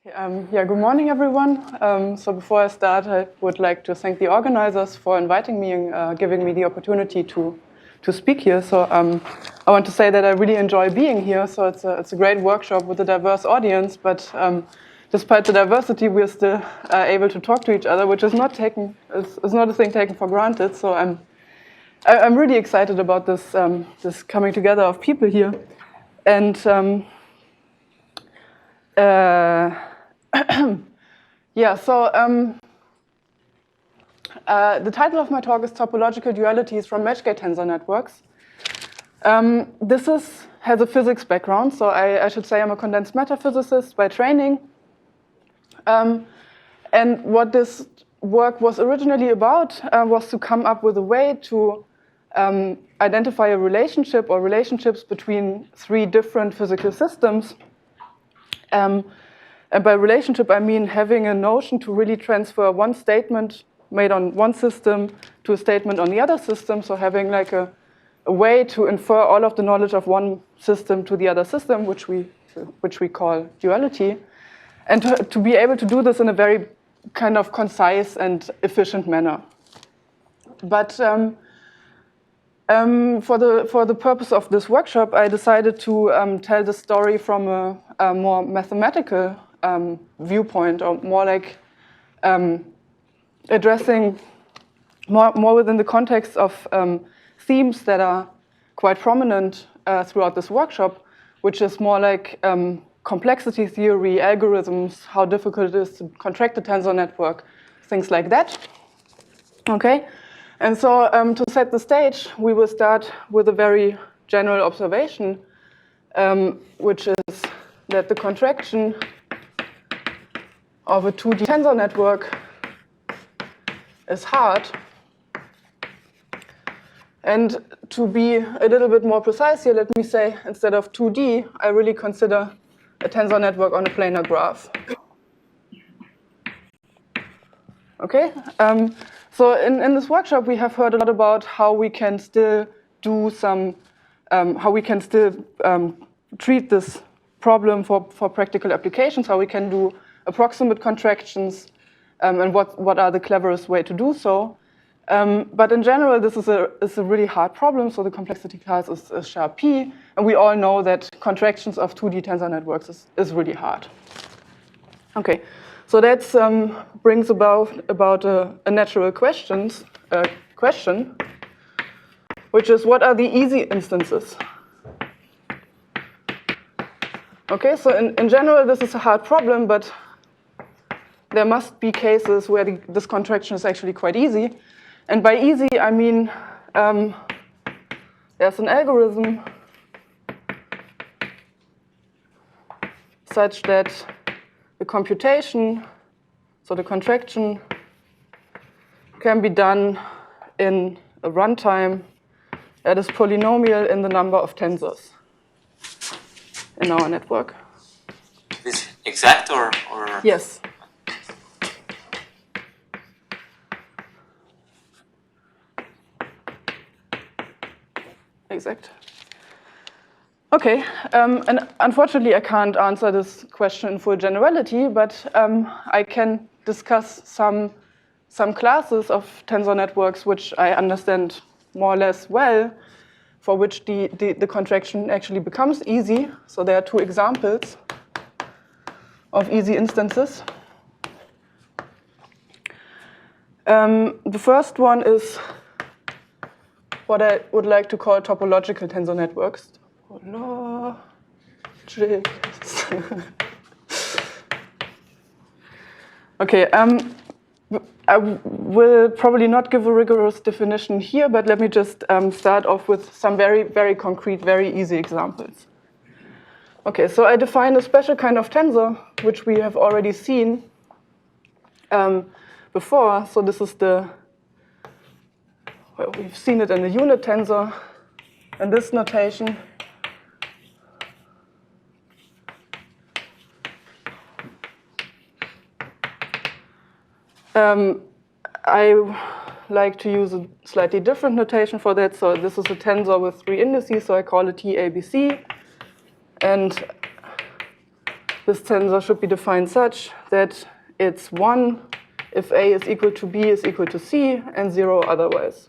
Yeah, good morning, everyone. So before I start, I would like to thank the organizers for inviting me and giving me the opportunity to speak here. So I want to say that I really enjoy being here. So it's a great workshop with a diverse audience, but despite the diversity, we're still able to talk to each other, which is not a thing taken for granted. So I'm really excited about this this coming together of people here, and yeah, so the title of my talk is Topological Dualities from Matchgate Tensor Networks. This has a physics background, so I should say I'm a condensed matter physicist by training. And what this work was originally about was to come up with a way to identify a relationship or relationships between three different physical systems. And by relationship, I mean having a notion to really transfer one statement made on one system to a statement on the other system. So having like a way to infer all of the knowledge of one system to the other system, which we call duality. And to be able to do this in a very kind of concise and efficient manner. But for the purpose of this workshop, I decided to tell the story from a more mathematical viewpoint, or more like addressing more within the context of themes that are quite prominent throughout this workshop, which is more like complexity theory, algorithms, how difficult it is to contract a tensor network, things like that. Okay, and so to set the stage, we will start with a very general observation, which is that the contraction of a 2D tensor network is hard. And to be a little bit more precise here, let me say, instead of 2D, I really consider a tensor network on a planar graph. Okay, so in this workshop, we have heard a lot about how we can still do some, treat this problem for practical applications, how we can do approximate contractions, and what are the cleverest way to do so. But in general, this is a really hard problem, so the complexity class is sharp P, and we all know that contractions of 2D tensor networks is really hard. Okay, so that brings about a natural question, which is, what are the easy instances? Okay, so in general, this is a hard problem, but there must be cases where this contraction is actually quite easy. And by easy, I mean there's an algorithm such that the computation, so the contraction, can be done in a runtime that is polynomial in the number of tensors in our network. Is exact or? Yes. Exact. Okay, and unfortunately I can't answer this question in full generality, but I can discuss some classes of tensor networks which I understand more or less well, for which the contraction actually becomes easy. So there are two examples of easy instances. The first one is what I would like to call topological tensor networks. Okay, I will probably not give a rigorous definition here, but let me just start off with some very, very concrete, very easy examples. Okay, so I define a special kind of tensor, which we have already seen before. So this is we've seen it in the unit tensor, in this notation. I like to use a slightly different notation for that. So this is a tensor with three indices, so I call it T, A, B, C. And this tensor should be defined such that it's 1 if A is equal to B is equal to C, and 0 otherwise.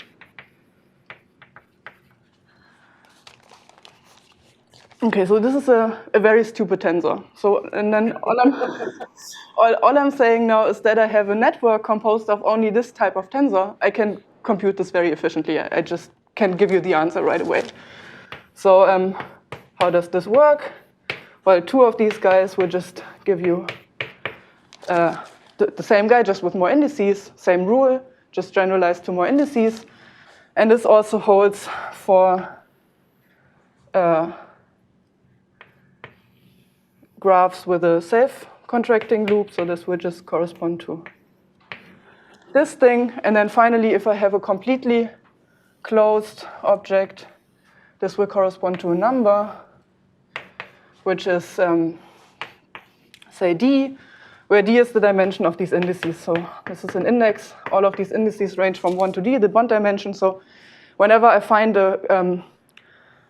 Okay, so this is a very stupid tensor. So, and then all I'm saying now is that I have a network composed of only this type of tensor. I can compute this very efficiently. I just can give you the answer right away. So how does this work? Well, 2 of these guys will just give you the same guy, just with more indices, same rule, just generalized to more indices. And this also holds for graphs with a self-contracting loop, so this will just correspond to this thing. And then finally, if I have a completely closed object, this will correspond to a number, which is, say, D, where D is the dimension of these indices. So this is an index. All of these indices range from 1 to D, the bond dimension. So whenever I find a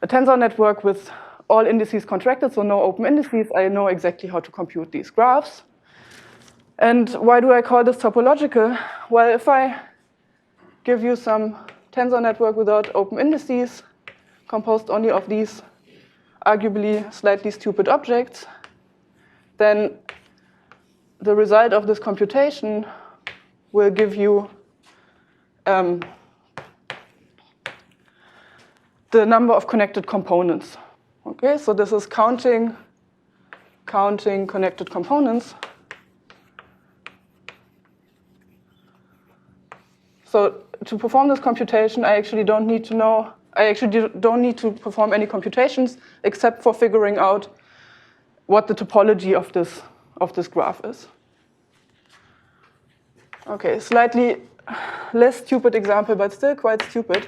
tensor network with all indices contracted, so no open indices, I know exactly how to compute these graphs. And why do I call this topological? Well, if I give you some tensor network without open indices, composed only of these arguably slightly stupid objects, then the result of this computation will give you the number of connected components. Okay, so this is counting connected components. So to perform this computation, I actually don't need to perform any computations except for figuring out what the topology of this graph is. Okay, slightly less stupid example, but still quite stupid.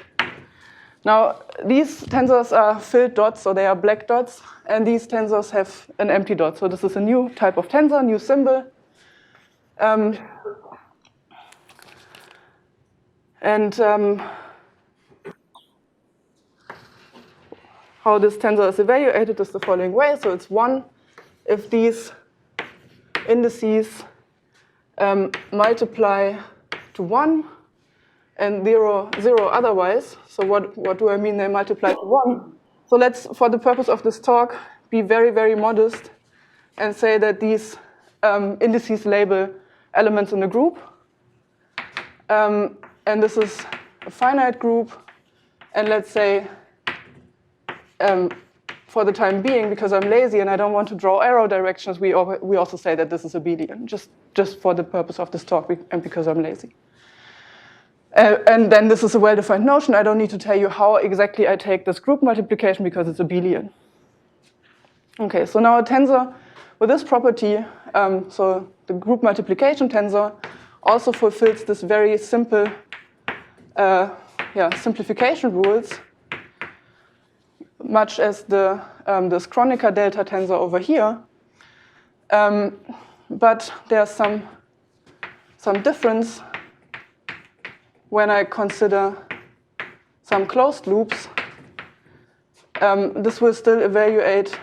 Now, these tensors are filled dots, so they are black dots, and these tensors have an empty dot. So this is a new type of tensor, new symbol. How this tensor is evaluated is the following way. So it's 1 if these indices multiply to 1 and 0 otherwise. So what do I mean they multiply to 1? So let's, for the purpose of this talk, be very, very modest and say that these indices label elements in a group. And this is a finite group. And let's say, for the time being, because I'm lazy and I don't want to draw arrow directions, we also say that this is abelian, just for the purpose of this talk and because I'm lazy. And then this is a well-defined notion. I don't need to tell you how exactly I take this group multiplication because it's abelian. Okay, so now a tensor with this property, so the group multiplication tensor also fulfills this very simple simplification rules, much as this Kronecker delta tensor over here. But there's some difference when I consider some closed loops. This will still evaluate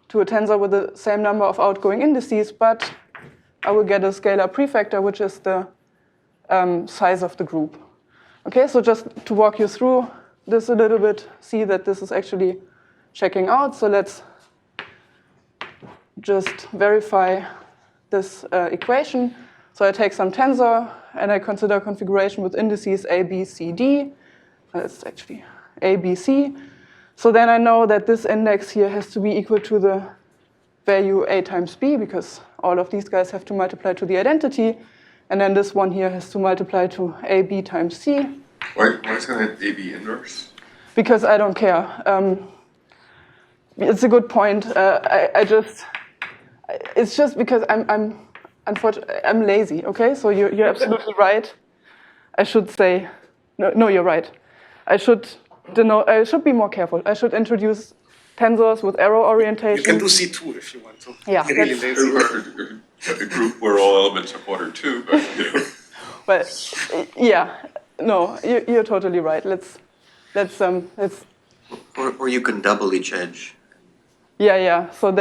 to a tensor with the same number of outgoing indices, but I will get a scalar prefactor, which is the size of the group. Okay, so just to walk you through this a little bit, see that this is actually checking out. So let's just verify this equation. So I take some tensor and I consider a configuration with indices A, B, C, D. It's actually A, B, C. So then I know that this index here has to be equal to the value A times B, because all of these guys have to multiply to the identity. And then this one here has to multiply to AB times C. Why is going to have AB inverse? Because I don't care. It's a good point. It's just because unfortunately, I'm lazy, okay? So you're absolutely right. I should say, no, you're right. I should be more careful. I should introduce tensors with arrow orientation. You can do C2 if you want to. Yeah. You're really lazy. A group where all elements are order 2, but you know. Well, yeah, no, you're totally right. Let's Or you can double each edge. Yeah. So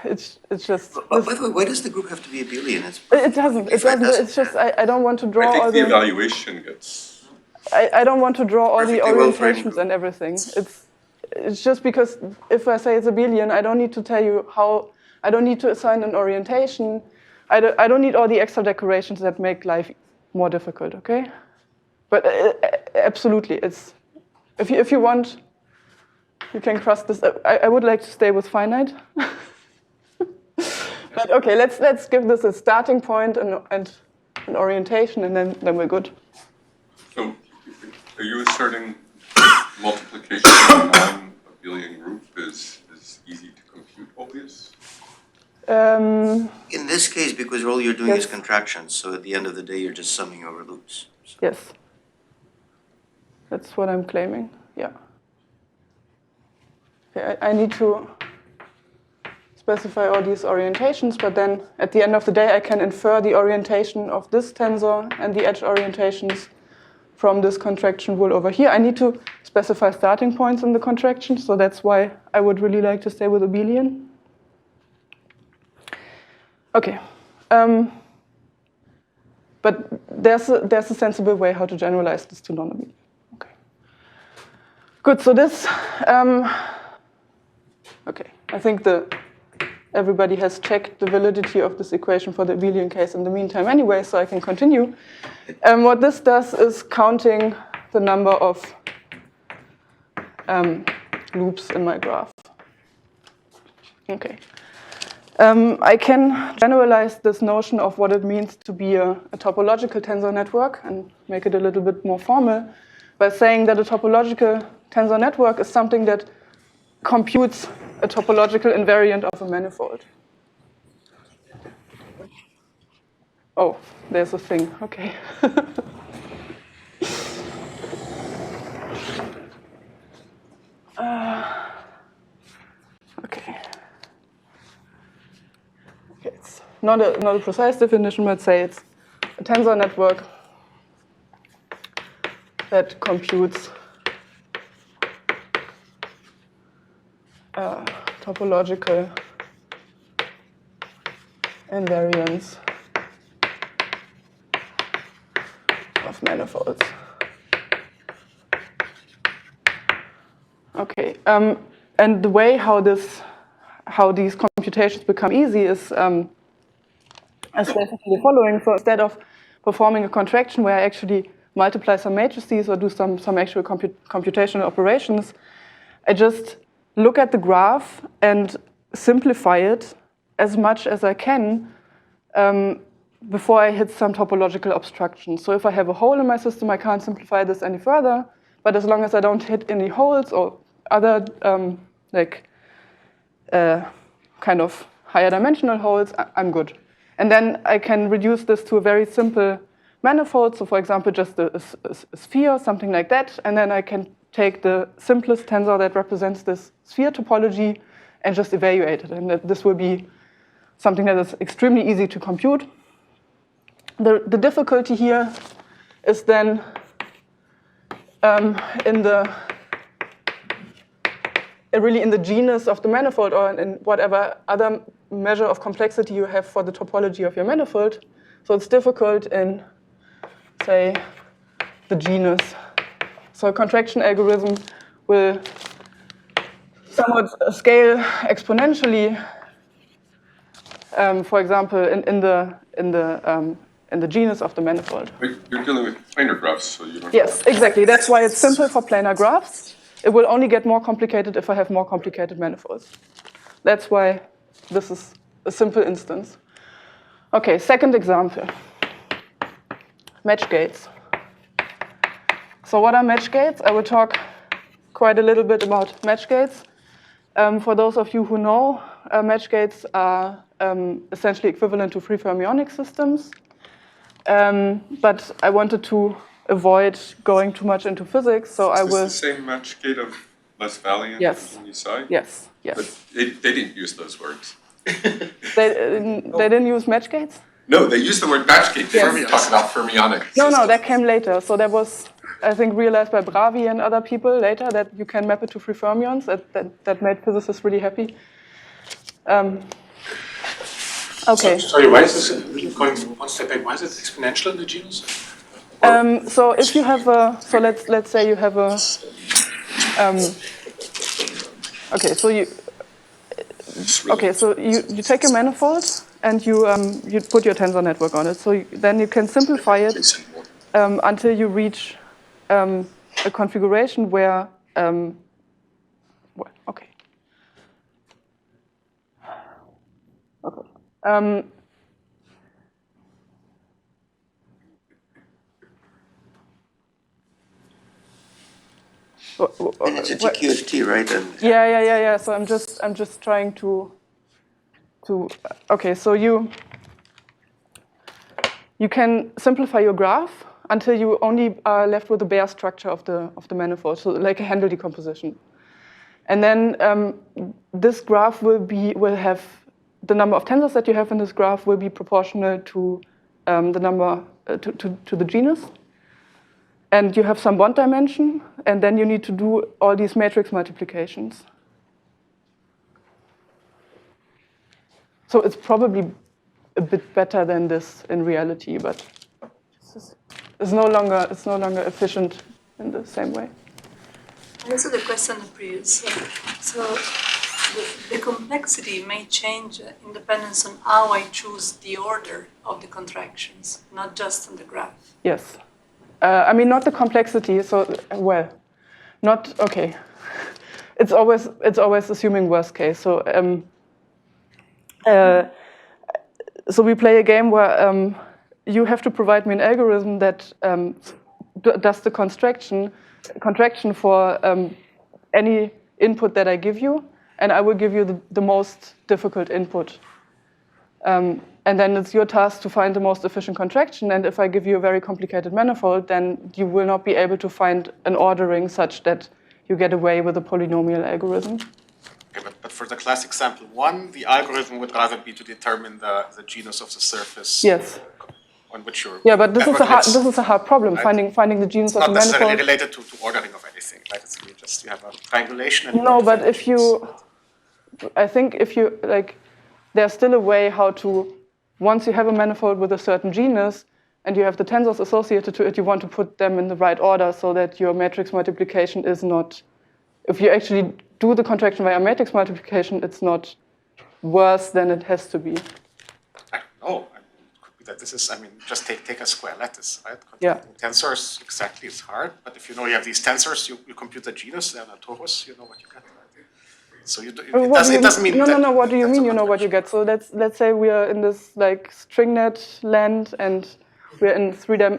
it's just. By the way, why does the group have to be abelian? It doesn't. It doesn't. It's just I don't want to draw I all think the evaluation gets. I don't want to draw all the Perfectly well-framed orientations and everything. It's just because if I say it's abelian, I don't need to tell you how. I don't need to assign an orientation. I don't need all the extra decorations that make life more difficult. Okay, but absolutely, it's if you want, you can cross this. I would like to stay with finite. But okay, let's give this a starting point and an orientation, and then we're good. So, are you asserting multiplication of a non-abelian group is easy to compute always? In this case, because all you're doing is Yes. contractions, so at the end of the day, you're just summing over loops. So. Yes, that's what I'm claiming. Yeah. Okay, I need to specify all these orientations, but then at the end of the day, I can infer the orientation of this tensor and the edge orientations from this contraction rule over here. I need to specify starting points in the contraction, so that's why I would really like to stay with abelian. Okay. But there's a sensible way how to generalize this to non-abelian. Okay. Good. So this. Okay. I think everybody has checked the validity of this equation for the abelian case in the meantime anyway, so I can continue. What this does is counting the number of loops in my graph. Okay. I can generalize this notion of what it means to be a topological tensor network and make it a little bit more formal by saying that a topological tensor network is something that computes a topological invariant of a manifold. Oh, there's a thing. Okay. Okay. It's not a precise definition, but say it's a tensor network that computes topological invariance of manifolds. Okay, and the way how these computations become easy is basically the following. So instead of performing a contraction where I actually multiply some matrices or do some actual computational operations, I just look at the graph and simplify it as much as I can before I hit some topological obstruction. So if I have a hole in my system, I can't simplify this any further. But as long as I don't hit any holes or other kind of higher dimensional holes, I'm good. And then I can reduce this to a very simple manifold. So for example, just a sphere, something like that. And then I can take the simplest tensor that represents this sphere topology and just evaluate it. And this will be something that is extremely easy to compute. The difficulty here is then in the genus of the manifold, or in whatever other measure of complexity you have for the topology of your manifold. So it's difficult in, say, the genus. So a contraction algorithm will somewhat scale exponentially. For example, in the genus of the manifold. But you're dealing with planar graphs, so you don't. Yes, exactly. That's why it's simple for planar graphs. It will only get more complicated if I have more complicated manifolds. That's why this is a simple instance. Okay, second example. Match gates. So what are match gates? I will talk quite a little bit about match gates. For those of you who know, match gates are essentially equivalent to free fermionic systems. But I wanted to avoid going too much into physics, so I will. Is this the same Matchgate of Les Valiant Yes. and Ising? Yes. But they didn't use those words. They didn't use match gates? No, they used the word Matchgate. They were talking about fermionic No, systems. that came later. So that was, I think, realized by Bravi and other people later that you can map it to free fermions. That made physicists really happy. Okay. Sorry, why is this, going one step back, why is it exponential in the genus? So if you have a, so let's say you have a, okay, so you take a manifold and you put your tensor network on it. So then you can simplify it until you reach a configuration where, well, okay. And it's a TQFT, right? And Yeah. So I'm just trying to okay. So you can simplify your graph until you only are left with the bare structure of the manifold, so like a Handel decomposition. And then this graph will have the number of tensors that you have in this graph will be proportional to the number to the genus. And you have some bond dimension, and then you need to do all these matrix multiplications. So it's probably a bit better than this in reality, but it's no longer efficient in the same way. Also, the question on the previous. So the complexity may change in dependence on how I choose the order of the contractions, not just on the graph. Yes. I mean, not the complexity. So, well, not okay. It's always assuming worst case. So, so we play a game where you have to provide me an algorithm that does the contraction for any input that I give you, and I will give you the most difficult input. And then it's your task to find the most efficient contraction. And if I give you a very complicated manifold, then you will not be able to find an ordering such that you get away with a polynomial algorithm. Okay, but for the classic sample one, the algorithm would rather be to determine the genus of the surface. Yes. On which you're. Yeah, but this is a hard problem, right? finding the genus of the manifold. It's not necessarily related to ordering of anything, right? It's really just you have a triangulation. And no, but I think if you like, there's still a way how to. Once you have a manifold with a certain genus and you have the tensors associated to it, you want to put them in the right order so that your matrix multiplication is not, if you actually do the contraction via matrix multiplication, it's not worse than it has to be. I don't know. I mean, it could be that this is, I mean, just take a square lattice, right? Yeah. Tensors, exactly, it's hard. But if you know you have these tensors, you compute the genus, they're not torus, you know what you get. So it doesn't mean no. What do you mean? You know what you get? So let's say we are in this like stringnet land, and we're in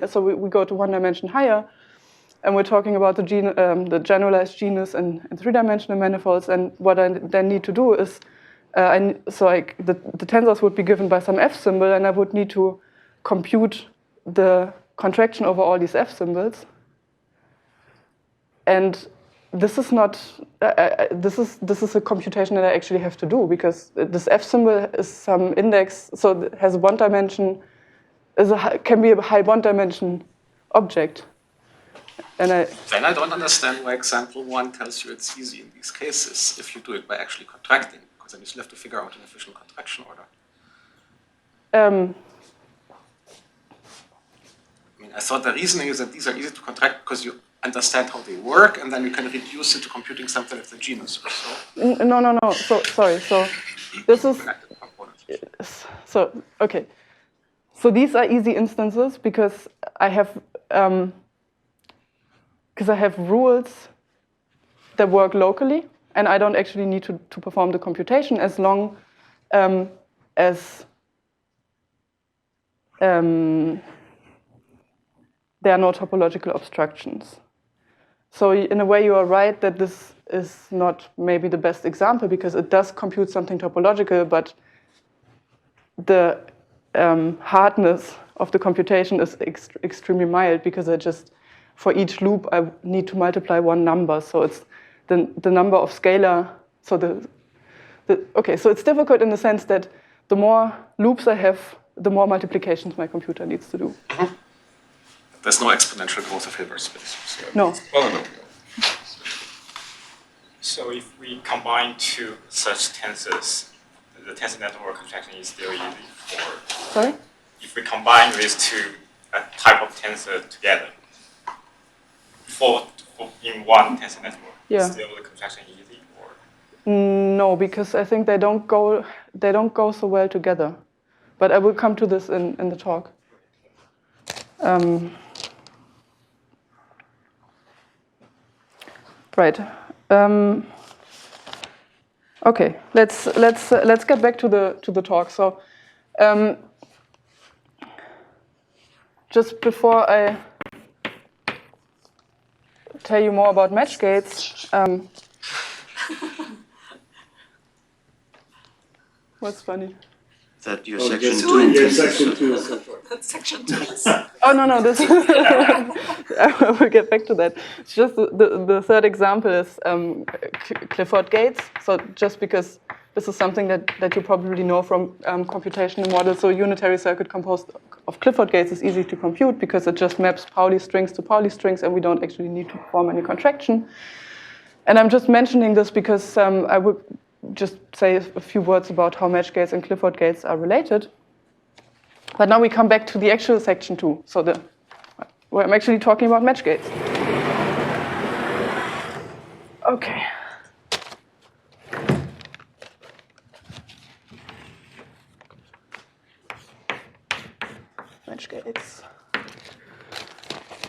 so we go to one dimension higher, and we're talking about the generalized genus in three-dimensional manifolds. And what I then need to do is, the tensors would be given by some f symbol, and I would need to compute the contraction over all these f symbols. And this is not. This is a computation that I actually have to do because this f symbol is some index, so it has a bond dimension. Can be a high bond dimension object. And then I don't understand why example one tells you it's easy in these cases if you do it by actually contracting, because then you still have to figure out an efficient contraction order. I mean, I thought the reasoning is that these are easy to contract because you understand how they work, and then you can reduce it to computing something like the genus or so. No. So sorry. So this is okay. So these are easy instances because I have rules that work locally, and I don't actually need to perform the computation as long as there are no topological obstructions. So in a way, you are right that this is not maybe the best example because it does compute something topological, but the hardness of the computation is extremely mild because for each loop, I need to multiply one number. So it's the number of scalar. So so it's difficult in the sense that the more loops I have, the more multiplications my computer needs to do. Mm-hmm. There's no exponential growth of Hilbert space. So. No. So if we combine two such tensors, the tensor network contraction is still easy? Or Sorry? if we combine these two type of tensor together for in one tensor network, Yeah. is still the contraction easy? Or No, because I think they don't go so well together. But I will come to this in the talk. Right. Okay. Let's get back to the talk. So, just before I tell you more about match gates, what's funny? That your section 2 Yeah, section 2 is so far. That's section 2. Oh, no, this I will get back to that. It's just the third example is Clifford gates. So just because this is something that you probably know from computational models. So unitary circuit composed of Clifford gates is easy to compute because it just maps Pauli strings to Pauli strings and we don't actually need to perform any contraction. And I'm just mentioning this because I would just say a few words about how match gates and Clifford gates are related. But now we come back to the actual section 2, so where I'm actually talking about match gates. Okay. Match gates.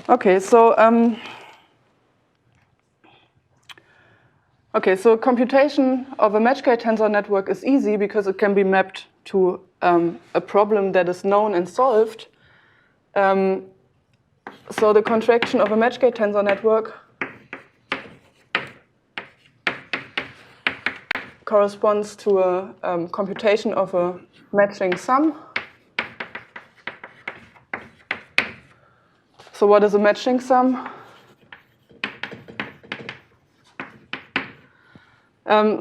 Okay, so computation of a Matchgate tensor network is easy because it can be mapped to a problem that is known and solved. So the contraction of a Matchgate tensor network corresponds to a computation of a matching sum. So what is a matching sum?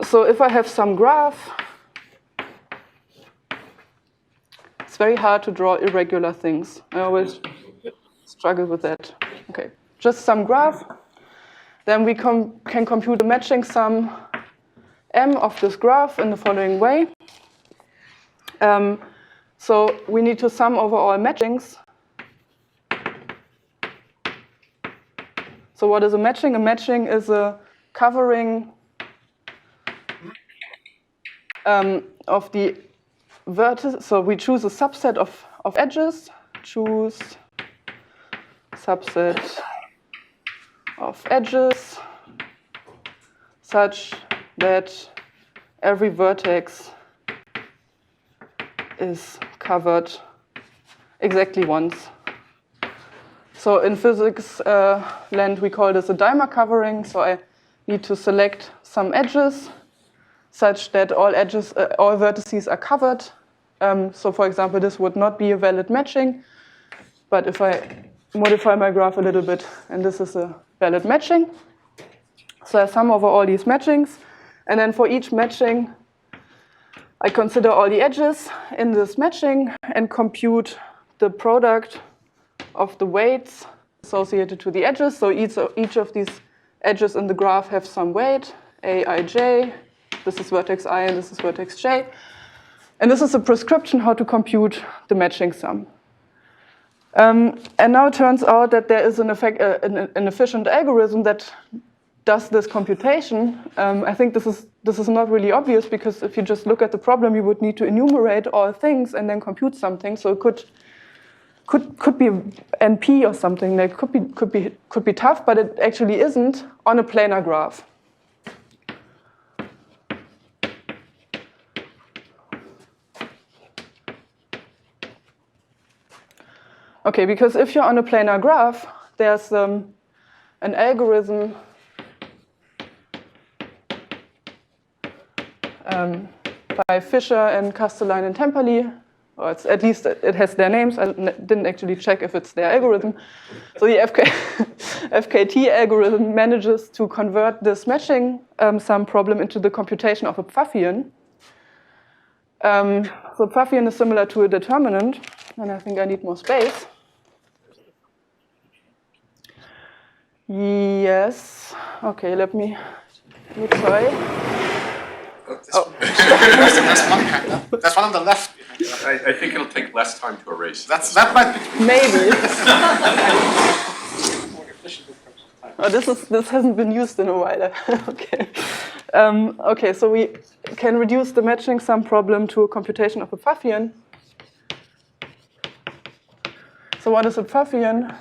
So if I have some graph, it's very hard to draw irregular things. I always struggle with that. Okay, just some graph. Then we can compute the matching sum M of this graph in the following way. So we need to sum over all matchings. So what is a matching? A matching is a covering of the vertices. So we choose a subset of edges. Choose subset of edges such that every vertex is covered exactly once. So in physics land, we call this a dimer covering. So I need to select some edges such that all vertices are covered. So for example, this would not be a valid matching. But if I modify my graph a little bit, and this is a valid matching. So I sum over all these matchings. And then for each matching, I consider all the edges in this matching and compute the product of the weights associated to the edges. So each of these edges in the graph have some weight, A, I, J. This is vertex I and this is vertex J. And this is a prescription how to compute the matching sum. And now it turns out that there is an efficient algorithm that does this computation. I think this is not really obvious because if you just look at the problem, you would need to enumerate all things and then compute something. So it could be NP or something. That could be tough, but it actually isn't on a planar graph. Okay, because if you're on a planar graph, there's an algorithm by Fisher and Castelline and Temperley, or it's, at least it has their names. I didn't actually check if it's their algorithm. So the FKT algorithm manages to convert this matching sum problem into the computation of a Pfaffian. So Pfaffian is similar to a determinant, and I think I need more space. Yes. Okay, let me try. There's one hanger. There's one on the left. I think it'll take less time to erase. That might be Maybe. more efficient in terms of time. Oh, this hasn't been used in a while. Okay. Okay, so we can reduce the matching sum problem to a computation of a Pfaffian. So what is a Pfaffian?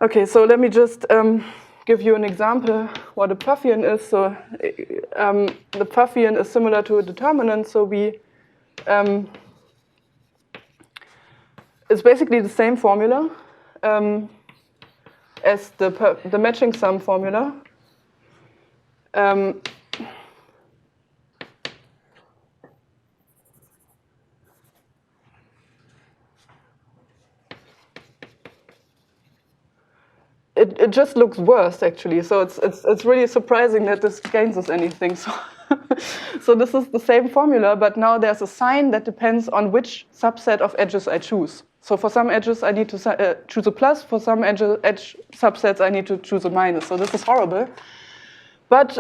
Okay, so let me just give you an example what a Pfaffian is. So the Pfaffian is similar to a determinant. So it's basically the same formula as the matching sum formula. It just looks worse, actually. So it's really surprising that this gains us anything. So this is the same formula, but now there's a sign that depends on which subset of edges I choose. So for some edges, I need to choose a plus. For some edge subsets, I need to choose a minus. So this is horrible. But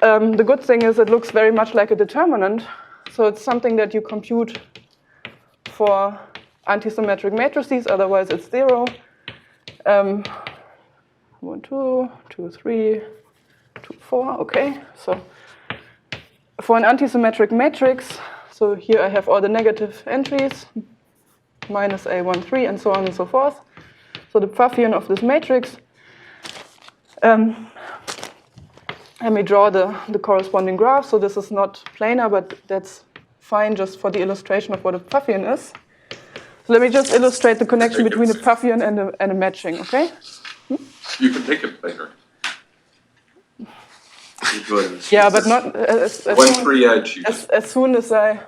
the good thing is it looks very much like a determinant. So it's something that you compute for antisymmetric matrices. Otherwise, it's 0. 1, 2, 2, 3, 2, 4. Okay. So for an antisymmetric matrix, so here I have all the negative entries, minus A1, 3, and so on and so forth. So the Pfaffian of this matrix, let me draw the corresponding graph. So this is not planar, but that's fine just for the illustration of what a Pfaffian is. So let me just illustrate the connection between a Pfaffian and a matching, okay? You can make it bigger. Yeah, but not as Free edge. as soon as I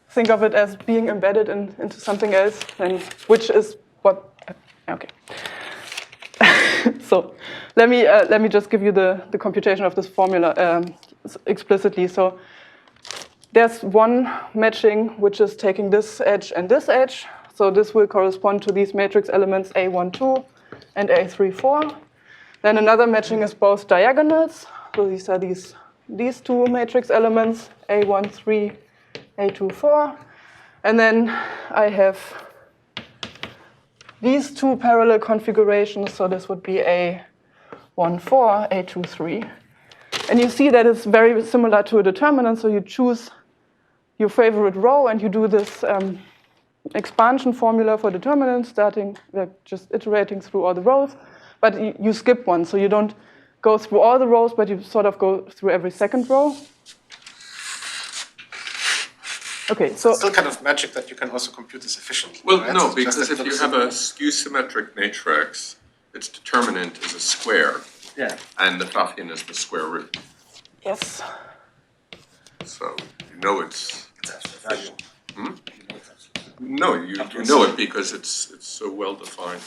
think of it as being embedded into something else, then which is what? Okay. So let me just give you the computation of this formula explicitly. So there's one matching which is taking this edge and this edge. So this will correspond to these matrix elements A12 and A34. Then another matching is both diagonals. So these are these two matrix elements, A13, A24. And then I have these two parallel configurations. So this would be A14, A23. And you see that it's very similar to a determinant. So you choose your favorite row and you do this expansion formula for determinants, starting just iterating through all the rows. But you skip one, so you don't go through all the rows, but you sort of go through every second row. Okay, so still kind of magic that you can also compute this efficiently. Well, right? no, It's because just if that you it's have a skew-symmetric matrix, its determinant is a square, yeah. and the Pfaffian is the square root. yes. So you know it's efficient. No, you know it because it's so well defined.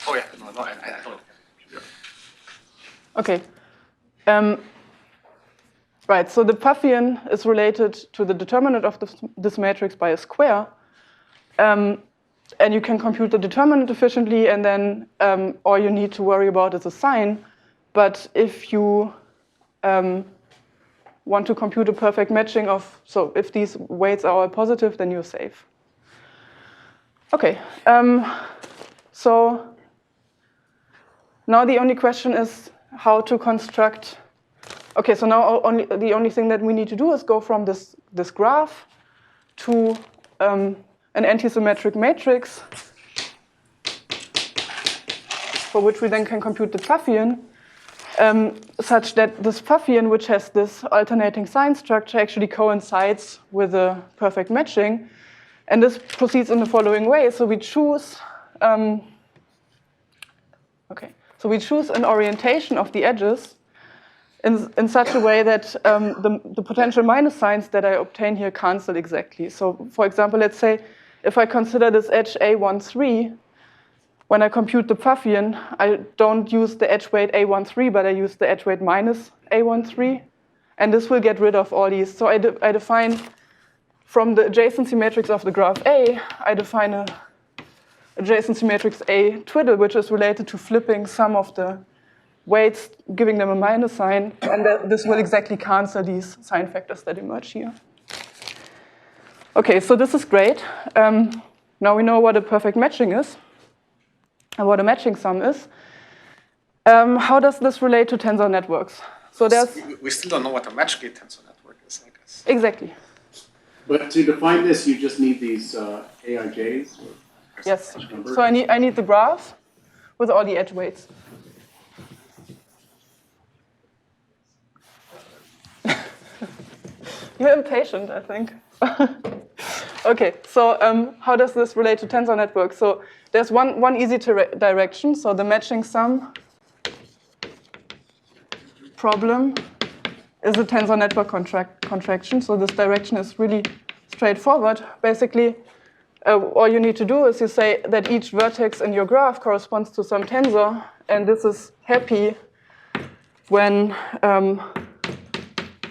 Oh yeah, no, I don't. Okay. Right, so the Pfaffian is related to the determinant of this matrix by a square. And you can compute the determinant efficiently, and then all you need to worry about is a sign. But if you want to compute a perfect matching of, so if these weights are all positive, then you're safe. Okay, so now the only question is how to construct. Okay, so now the only thing that we need to do is go from this graph to an antisymmetric matrix, for which we then can compute the Pfaffian, such that this Pfaffian, which has this alternating sign structure, actually coincides with a perfect matching. And this proceeds in the following way. So we choose, so we choose an orientation of the edges in such a way that the potential minus signs that I obtain here cancel exactly. So for example, let's say if I consider this edge A13, when I compute the Pfaffian, I don't use the edge weight A13, but I use the edge weight minus A13. And this will get rid of all these. So I define, from the adjacency matrix of the graph A, I define a adjacency matrix A twiddle, which is related to flipping some of the weights, giving them a minus sign, and this will exactly cancel these sign factors that emerge here. Okay, so this is great. Now we know what a perfect matching is, and what a matching sum is. How does this relate to tensor networks? So there's We still don't know what a Matchgate Tensor network is, I guess. exactly. But to define this, you just need these AIJs? Or Yes. numbers? So I need the graph with all the edge weights. You're impatient, I think. Okay, so how does this relate to tensor networks? So there's one easy direction. So the matching sum problem is a tensor network contraction. So this direction is really straightforward. Basically, all you need to do is you say that each vertex in your graph corresponds to some tensor, and this is happy when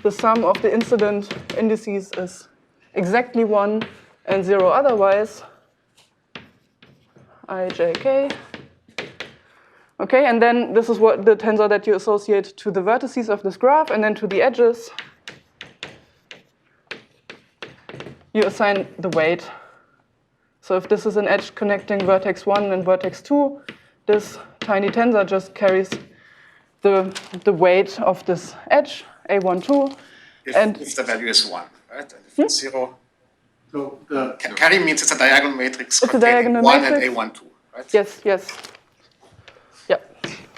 the sum of the incident indices is exactly 1 and 0 otherwise, ijk. Okay, and then this is what the tensor that you associate to the vertices of this graph, and then to the edges, you assign the weight. So if this is an edge connecting vertex 1 and vertex 2, this tiny tensor just carries the weight of this edge, A12. If the value is 1, right? And if it's 0, So the carry means it's a diagonal matrix It's a containing diagonal 1 matrix. and A12, right? Yes, yes. Yeah.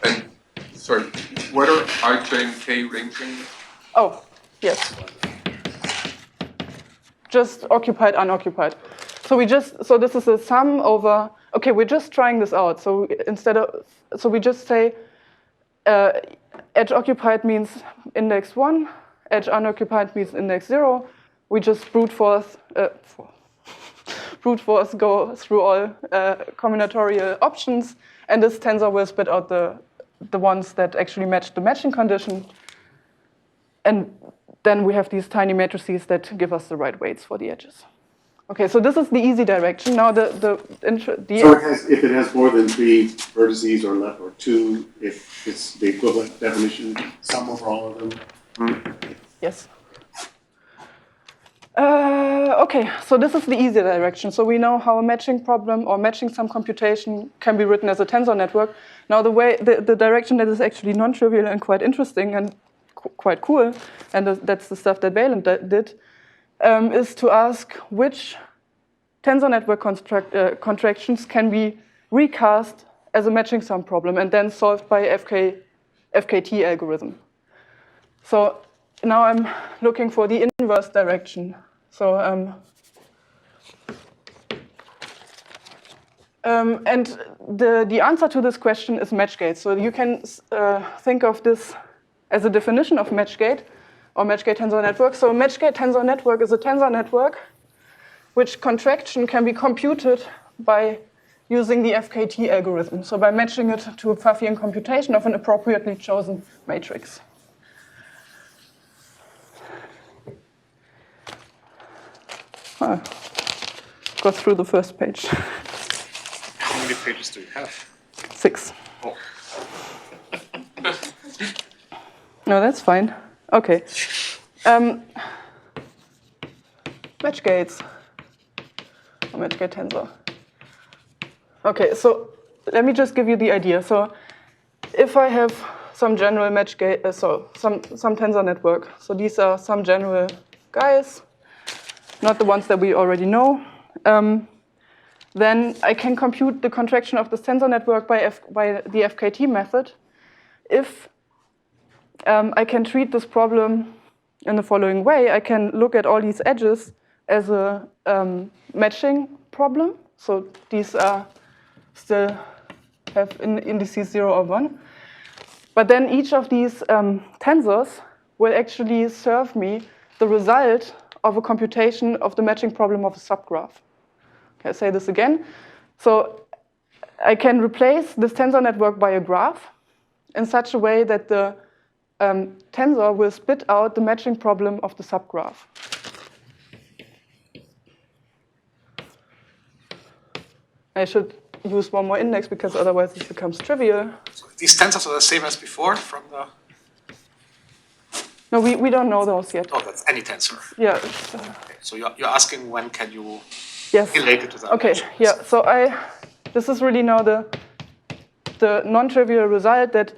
And, sorry, what are I, J, and K ranging? Oh, yes. Just occupied, unoccupied. So this is a sum over, okay, we're just trying this out. So we just say edge occupied means index 1, edge unoccupied means index 0. We just brute force go through all combinatorial options, and this tensor will spit out the ones that actually match the matching condition. And then we have these tiny matrices that give us the right weights for the edges. Okay, so this is the easy direction. Now so if it has more than 3 vertices or 2, if it's the equivalent definition, sum over all of them. yes. Okay, so this is the easy direction. So we know how a matching problem or matching sum computation can be written as a tensor network. Now the direction that is actually non-trivial and quite interesting and quite cool, and that's the stuff that Wayland did, is to ask which tensor network contractions can be recast as a matching sum problem and then solved by FKT algorithm. So now I'm looking for the inverse direction. So and the answer to this question is Matchgate. So you can think of this as a definition of Matchgate or Matchgate tensor network. So Matchgate tensor network is a tensor network which contraction can be computed by using the FKT algorithm. So by matching it to a Pfaffian computation of an appropriately chosen matrix. Go through the first page. How many pages do you have? 6. Oh. No, that's fine. Okay. Matchgates. Or Matchgate tensor. Okay, so let me just give you the idea. So if I have some general Matchgate, some tensor network. So these are some general guys, not the ones that we already know. Then I can compute the contraction of this tensor network by the FKT method if I can treat this problem in the following way. I can look at all these edges as a matching problem. So these are still have indices 0 or 1. But then each of these tensors will actually serve me the result of a computation of the matching problem of a subgraph. Okay, I'll say this again. So I can replace this tensor network by a graph in such a way that the tensor will spit out the matching problem of the subgraph. I should use one more index because otherwise it becomes trivial. So these tensors are the same as before from the. No, we don't know those yet. Oh, that's any tensor. Yeah. Okay. So you're asking when can you Yes. relate it to the Okay. dimensions. Yeah. So this is really now the non-trivial result that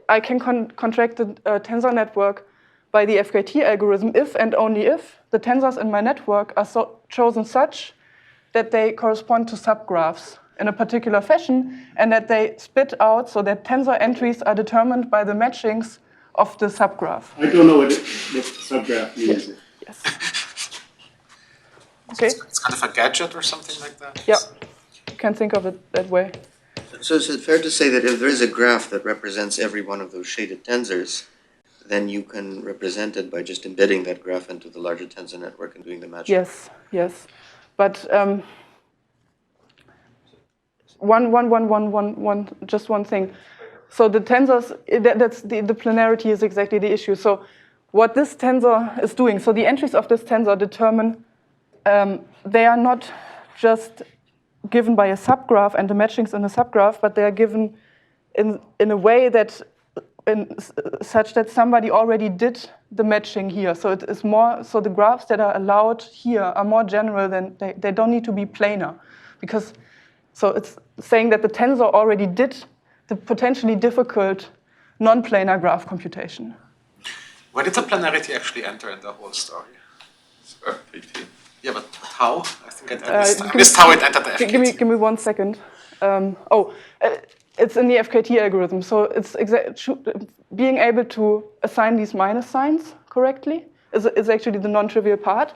I can contract a tensor network by the FKT algorithm if and only if the tensors in my network are chosen such that they correspond to subgraphs in a particular fashion and that they spit out so that tensor entries are determined by the matchings of the subgraph. I don't know what subgraph means. Yes. Okay. It's kind of a gadget or something like that. Yeah. You can think of it that way. So is it fair to say that if there is a graph that represents every one of those shaded tensors, then you can represent it by just embedding that graph into the larger tensor network and doing the matching? Yes, yes. But just one thing. So the tensors, that's the planarity is exactly the issue. So what this tensor is doing, so the entries of this tensor determine, they are not just given by a subgraph and the matchings in the subgraph, but they are given in a way that, such that somebody already did the matching here. So it is more, so the graphs that are allowed here are more general than, they don't need to be planar. Because, so it's saying that the tensor already did the potentially difficult non-planar graph computation. Where did the planarity actually enter in the whole story? FKT. Yeah, but how? I think I missed how it entered the FKT. Give me 1 second. It's in the FKT algorithm. So it's being able to assign these minus signs correctly is actually the non-trivial part.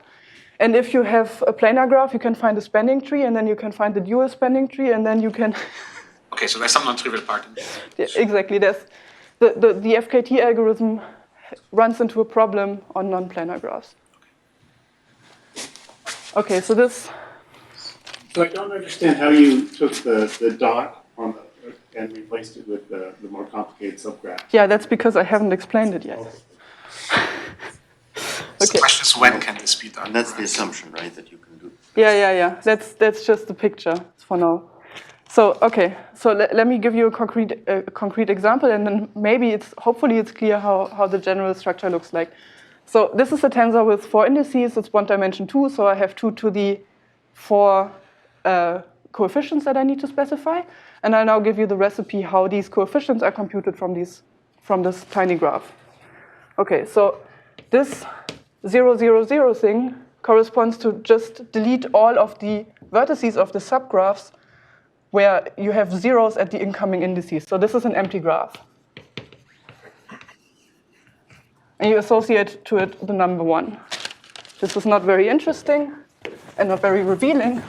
And if you have a planar graph, you can find a spanning tree, and then you can find the dual spanning tree, and then you can. Okay, so there's some non-trivial part in this. Yeah, exactly. There's the FKT algorithm runs into a problem on non-planar graphs. Okay, so this. So I don't understand how you took the dot on and replaced it with the more complicated subgraph. Yeah, that's because I haven't explained it yet. So the question is, when can this be done? And that's the assumption, right, that you can do. Yeah. That's just the picture for now. So okay, so let me give you a concrete example, and then maybe hopefully it's clear how the general structure looks like. So this is a tensor with 4 indices. It's 1 dimension 2, so I have 2 to the 4 coefficients that I need to specify, and I'll now give you the recipe how these coefficients are computed from this tiny graph. Okay, so this 0, 0, 0 thing corresponds to just delete all of the vertices of the subgraphs where you have zeros at the incoming indices. So this is an empty graph. And you associate to it the number 1. This is not very interesting and not very revealing.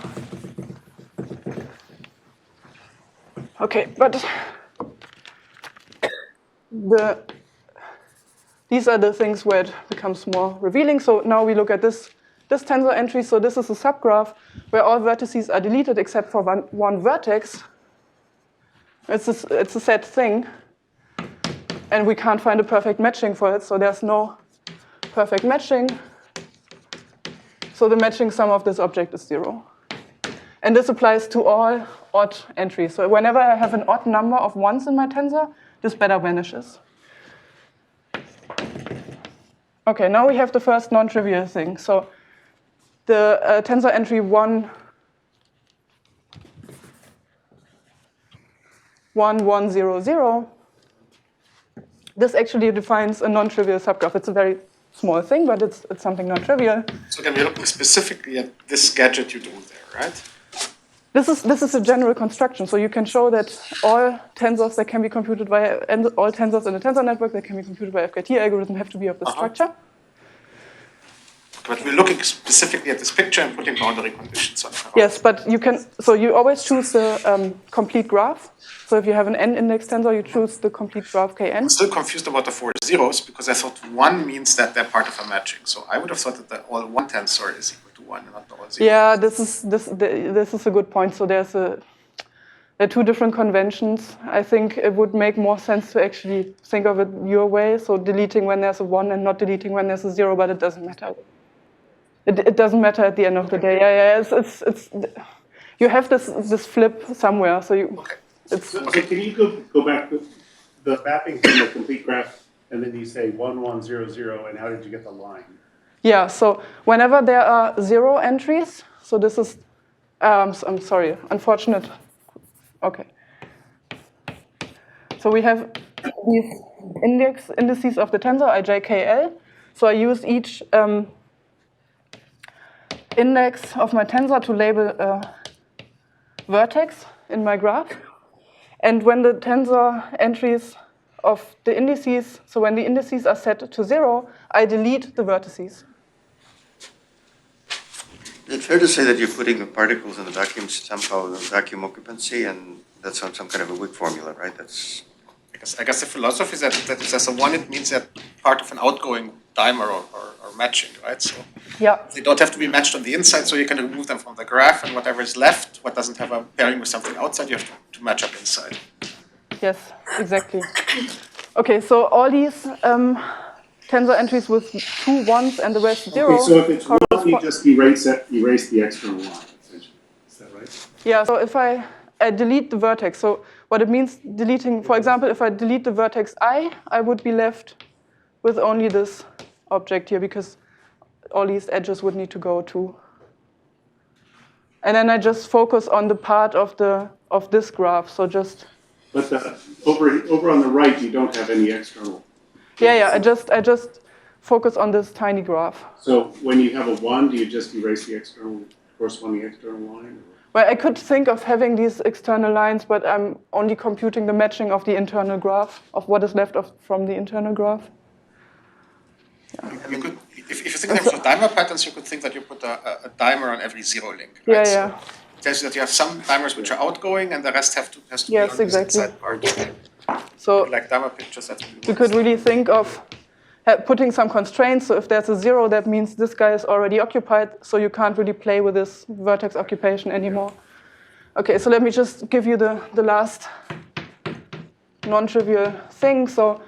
Okay, but these are the things where it becomes more revealing. So now we look at this tensor entry. So this is a subgraph where all vertices are deleted except for one vertex. It's a set thing. And we can't find a perfect matching for it, so there's no perfect matching. So the matching sum of this object is 0. And this applies to all odd entries. So whenever I have an odd number of 1s in my tensor, this beta vanishes. Okay, now we have the first non-trivial thing. So the tensor entry 1, 1, 1, 0, 0. This actually defines a non-trivial subgraph. It's a very small thing, but it's something non-trivial. So again, we're looking specifically at this gadget you do there, right? This is a general construction. So you can show that all tensors that can be computed by, and all tensors in a tensor network that can be computed by FKT algorithm have to be of this structure. But we're looking specifically at this picture and putting boundary conditions on it. Yes, but you can. So you always choose the complete graph. So if you have an n-index tensor, you choose the complete graph Kn. I'm still confused about the 4 zeros because I thought 1 means that they're part of a matching. So I would have thought that all 1 tensor is equal to 1 and not all 0. Yeah, this is a good point. So there are 2 different conventions. I think it would make more sense to actually think of it your way. So deleting when there's a 1 and not deleting when there's a 0, but it doesn't matter. It doesn't matter at the end of the day. Yeah. You have this flip somewhere, so you. Okay. It's So can you go back to the mapping from the complete graph, and then you say 1, 1, 0, 0, and how did you get the line? yeah. So whenever there are 0 entries, so this is. I'm sorry, unfortunate. Okay. So we have these indices of the tensor ij, k, l. So I use each index of my tensor to label a vertex in my graph. And when the tensor entries of the indices, so when the indices are set to 0, I delete the vertices. Is it fair to say that you're putting the particles in the vacuum somehow in vacuum occupancy, and that's some kind of a Wick formula, right? That's I guess the philosophy is that if there's a 1, it means that part of an outgoing dimer or matching, right? So Yeah. they don't have to be matched on the inside, so you can remove them from the graph, and whatever is left, what doesn't have a pairing with something outside, you have to match up inside. Yes, exactly. Okay, so all these tensor entries with 2 1s and the rest 0. Okay, so if it's 1, you just erase the external line, essentially. Is that right? Yeah, so if I delete the vertex, so what it means deleting, for example, if I delete the vertex I would be left with only this object here because all these edges would need to go too. And then I just focus on the part of this graph, so just. But over on the right, you don't have any external. Yeah, I just focus on this tiny graph. So when you have a 1, do you just erase the corresponding external line? Well, I could think of having these external lines, but I'm only computing the matching of the internal graph, of what is left from the internal graph. You could, if you think in terms of dimer patterns, you could think that you put a dimer on every 0 link. Yeah, Right? yeah. So it tells you that you have some dimers which are outgoing, and the rest has to Yes, be on this exactly. inside part. So Like dimer pictures, that's you could really think of putting some constraints. So if there's a 0, that means this guy is already occupied, so you can't really play with this vertex occupation anymore. Okay, so let me just give you the last non-trivial thing. So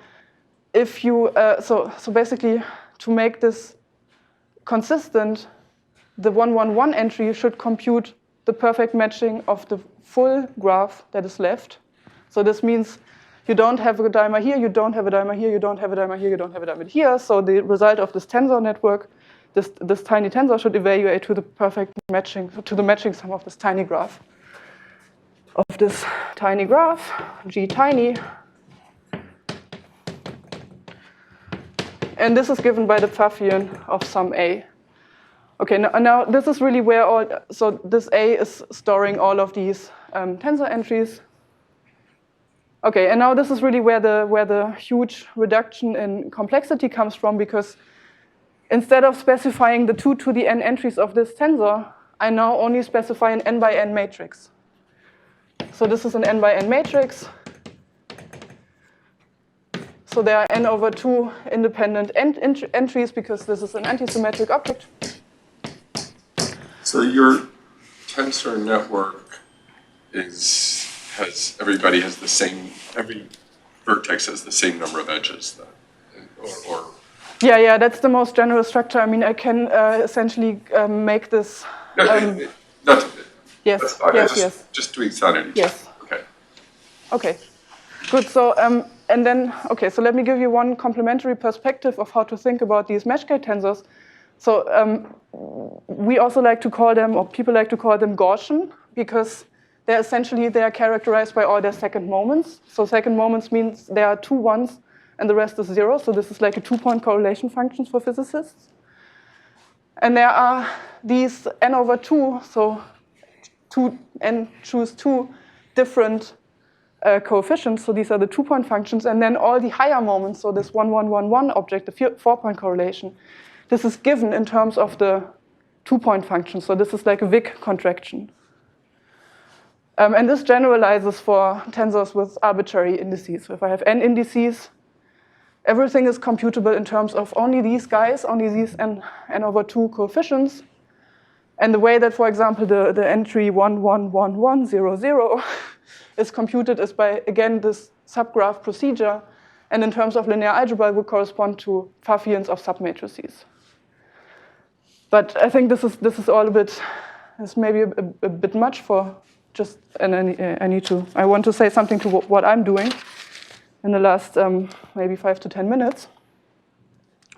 if you so basically to make this consistent, the 1, 1, 1 entry should compute the perfect matching of the full graph that is left. So this means you don't have a dimer here, you don't have a dimer here, you don't have a dimer here, you don't have a dimer here. So the result of this tensor network, this tiny tensor should evaluate to the perfect matching, to the matching sum of this tiny graph. Of this tiny graph, G tiny. And this is given by the Pfaffian of sum A. Okay, now this is really where so this A is storing all of these tensor entries. Okay, and now this is really where the huge reduction in complexity comes from, because instead of specifying the 2 to the n entries of this tensor, I now only specify an n by n matrix. So this is an n by n matrix. So there are n over 2 independent entries because this is an antisymmetric object. So your tensor network everybody has the same, every vertex has the same number of edges then, or Yeah, that's the most general structure. I mean, I can essentially make this. Not Yes, that's fine. yes. Just doing sanity. Yes. Okay. Okay, good. So, and then, okay, so let me give you one complementary perspective of how to think about these Matchgate tensors. So we also like to call them, or people like to call them Gaussian, because they are characterized by all their second moments. So second moments means there are 2 1s and the rest is 0. So this is like a 2-point correlation functions for physicists. And there are these n over 2, so n choose 2 different coefficients. So these are the 2-point functions. And then all the higher moments, so this 1, 1, 1, 1 object, the 4-point correlation, this is given in terms of the 2-point function. So this is like a Wick contraction. And this generalizes for tensors with arbitrary indices. So if I have n indices, everything is computable in terms of only these guys, only these n over 2 coefficients. And the way that, for example, the entry 1, 1, 1, 1, 0, 0 is computed is by, again, this subgraph procedure. And in terms of linear algebra, it would correspond to Pfaffians of submatrices. But I think this is all a bit is maybe a bit much for just, and I want to say something to what I'm doing in the last maybe 5 to 10 minutes.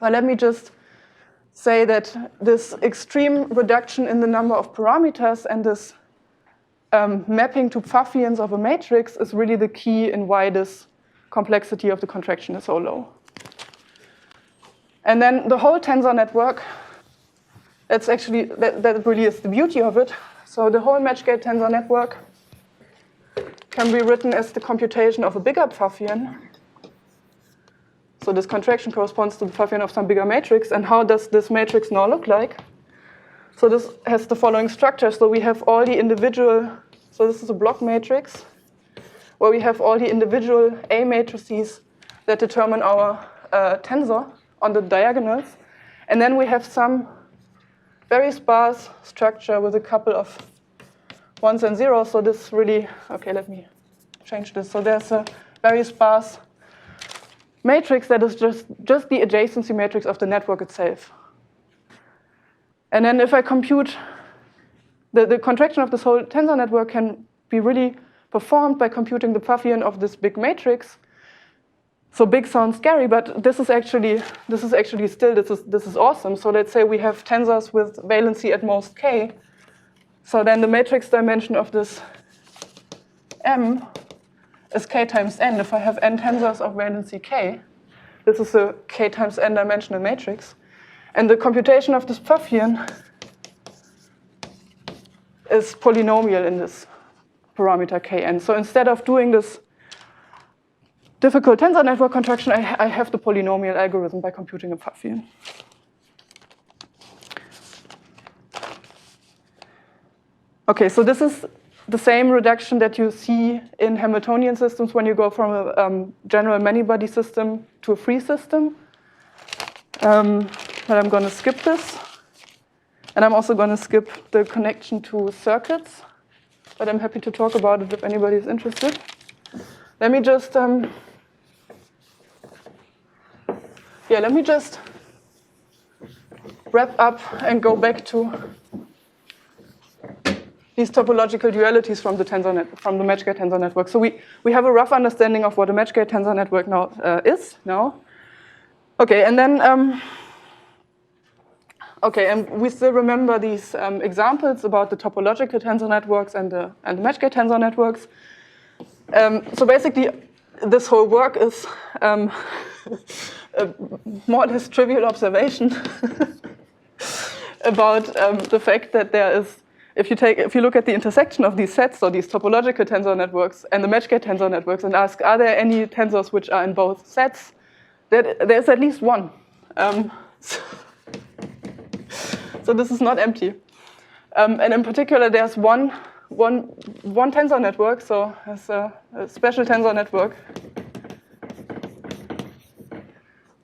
But let me just say that this extreme reduction in the number of parameters and this mapping to Pfaffians of a matrix is really the key in why this complexity of the contraction is so low. And then the whole tensor network, that's actually, that really is the beauty of it. So the whole Matchgate tensor network can be written as the computation of a bigger Pfaffian. So this contraction corresponds to the Pfaffian of some bigger matrix. And how does this matrix now look like? So this has the following structure. So we have all the individual, so this is a block matrix, where we have all the individual A matrices that determine our tensor on the diagonals. And then we have some very sparse structure with a couple of ones and zeros. So this really, okay, let me change this. So there's a very sparse matrix that is just the adjacency matrix of the network itself. And then if I compute, the contraction of this whole tensor network can be really performed by computing the Pfaffian of this big matrix. So big sounds scary, but this is actually awesome. So let's say we have tensors with valency at most k. So then the matrix dimension of this M is k times n. If I have n tensors of valency k, this is a k times n dimensional matrix. And the computation of this Pfaffian is polynomial in this parameter kn. So instead of doing this difficult tensor network contraction, I have the polynomial algorithm by computing a Pfaffian. Okay, so this is the same reduction that you see in Hamiltonian systems when you go from a general many-body system to a free system. But I'm going to skip this. And I'm also going to skip the connection to circuits. But I'm happy to talk about it if anybody is interested. Let me just wrap up and go back to these topological dualities from the Matchgate tensor network. So we have a rough understanding of what a Matchgate tensor network now is now. Okay, and then and we still remember these examples about the topological tensor networks and the Matchgate tensor networks. So basically, this whole work is a more or less trivial observation about the fact that there is, if you look at the intersection of these sets, or these topological tensor networks and the Matchgate tensor networks, and ask, are there any tensors which are in both sets? There's at least one. So this is not empty. And in particular, there's one tensor network, so it's a special tensor network,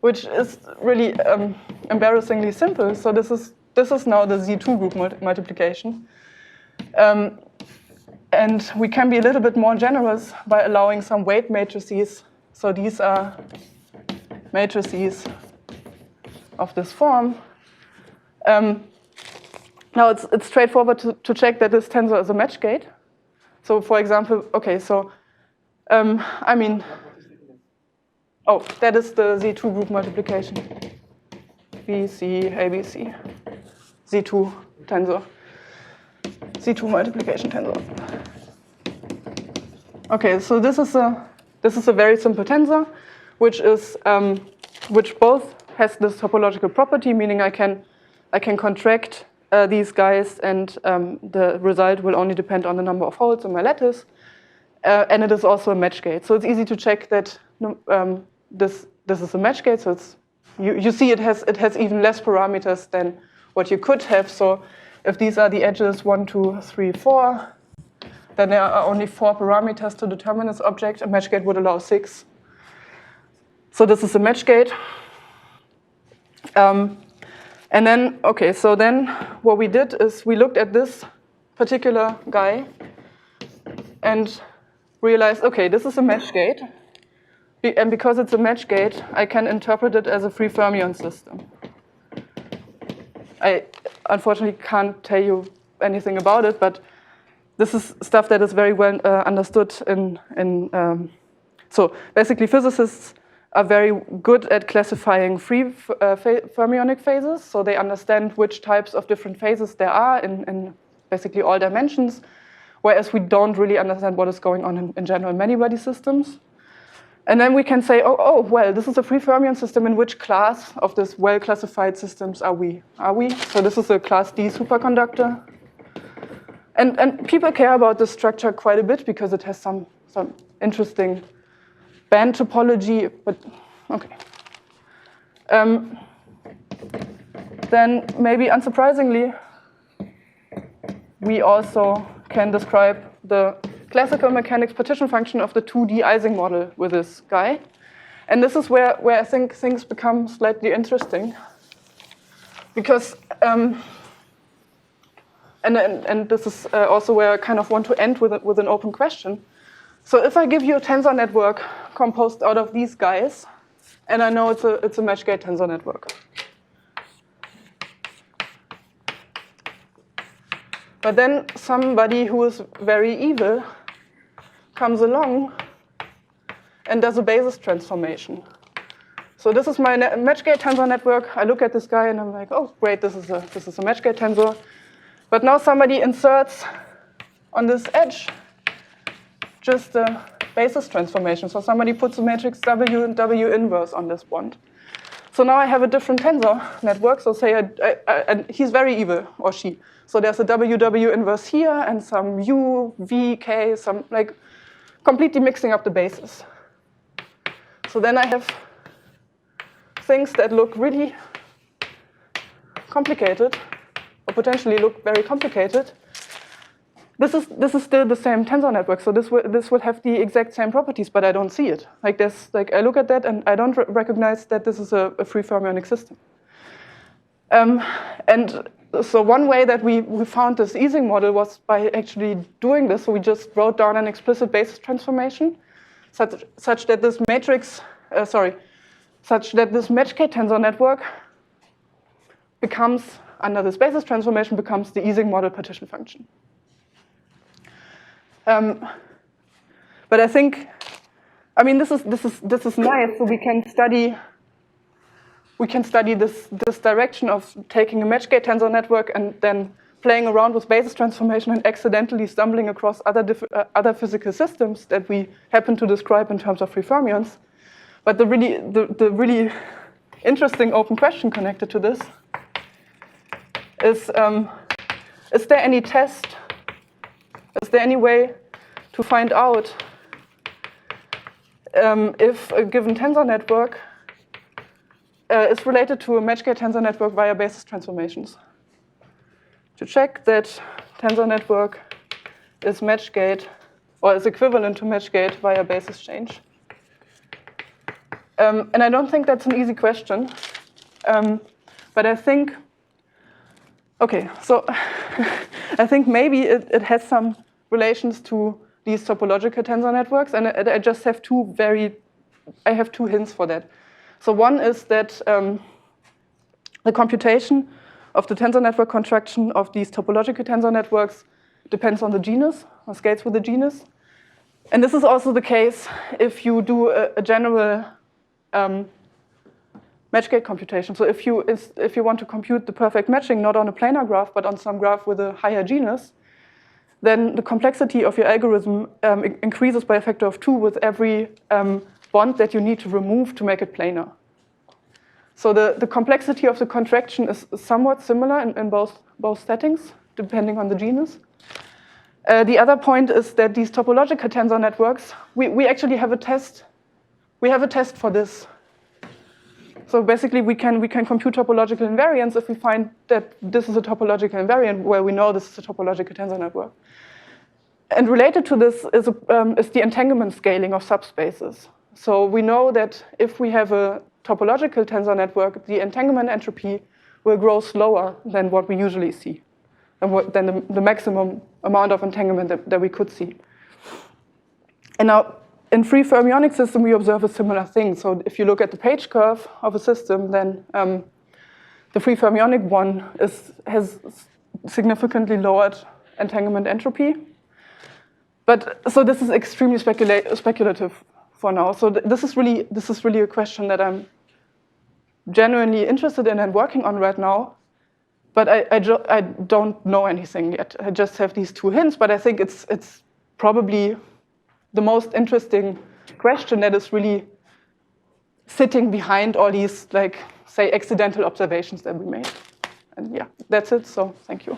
which is really embarrassingly simple. So this is now the Z2 group multiplication. And we can be a little bit more generous by allowing some weight matrices. So these are matrices of this form. Now it's straightforward to check that this tensor is a Matchgate. So for example, okay, so that is the Z2 group multiplication. BC, ABC, Z2 tensor, Z2 multiplication tensor. Okay, so this is a very simple tensor, which both has this topological property, meaning I can contract these guys, and the result will only depend on the number of holes in my lattice. And it is also a Matchgate. So it's easy to check that this is a Matchgate. So you see it has even less parameters than what you could have. So if these are the edges 1, 2, 3, 4, then there are only 4 parameters to determine this object. A Matchgate would allow 6. So this is a Matchgate. And then, okay, so then what we did is we looked at this particular guy and realized, okay, this is a Matchgate. And because it's a Matchgate, I can interpret it as a free fermion system. I unfortunately can't tell you anything about it, but this is stuff that is very well understood so basically physicists are very good at classifying free fermionic phases, so they understand which types of different phases there are in basically all dimensions, whereas we don't really understand what is going on in general many-body systems. And then we can say, oh, well, this is a free fermion system. In which class of this well-classified systems are we? So this is a class D superconductor. And people care about this structure quite a bit because it has some interesting band topology, but okay. Then maybe unsurprisingly, we also can describe the classical mechanics partition function of the 2D Ising model with this guy. And this is where I think things become slightly interesting. Because, and this is also where I kind of want to end with an open question. So if I give you a tensor network composed out of these guys, and I know it's a Matchgate tensor network. But then somebody who is very evil comes along and does a basis transformation. So this is my Matchgate tensor network. I look at this guy and I'm like, oh, great, this is a Matchgate tensor. But now somebody inserts on this edge just a basis transformation. So somebody puts a matrix W and W inverse on this bond. So now I have a different tensor network. So say and he's very evil, or she. So there's a W inverse here and some U, V, K, some like completely mixing up the bases. So then I have things that look really complicated, or potentially look very complicated. This is still the same tensor network, so this will have the exact same properties, but I don't see it. Like I look at that and I don't recognize that this is a free fermionic system. And so one way that we found this Ising model was by actually doing this. So we just wrote down an explicit basis transformation, such that this matrix, such that this Matchgate tensor network becomes, under this basis transformation, becomes the Ising model partition function. But I think, I mean, this is nice. So we can study this direction of taking a Matchgate tensor network and then playing around with basis transformation and accidentally stumbling across other physical systems that we happen to describe in terms of free fermions. But the really interesting open question connected to this is there any test? Is there any way to find out if a given tensor network is related to a Matchgate tensor network via basis transformations? To check that tensor network is Matchgate, or is equivalent to Matchgate via basis change. And I don't think that's an easy question, but I think, okay, so I think maybe it has some relations to these topological tensor networks, and I just have two hints for that. So one is that the computation of the tensor network construction of these topological tensor networks depends on the genus, or scales with the genus. And this is also the case if you do a general Matchgate computation. So if you want to compute the perfect matching, not on a planar graph, but on some graph with a higher genus, then the complexity of your algorithm increases by a factor of 2 with every bond that you need to remove to make it planar. So the complexity of the contraction is somewhat similar in both settings, depending on the genus. The other point is that these topological tensor networks, we actually have a test. We have a test for this. So basically, we can compute topological invariance if we find that this is a topological invariant where we know this is a topological tensor network. And related to this is the entanglement scaling of subspaces. So we know that if we have a topological tensor network, the entanglement entropy will grow slower than what we usually see, than the maximum amount of entanglement that we could see. And now, in free fermionic system, we observe a similar thing. So if you look at the page curve of a system, then the free fermionic one has significantly lowered entanglement entropy. But so this is extremely speculative for now. So this is really a question that I'm genuinely interested in and working on right now. But I don't know anything yet. I just have these two hints. But I think it's probably the most interesting question that is really sitting behind all these, like, say, accidental observations that we made. And yeah, that's it. So thank you.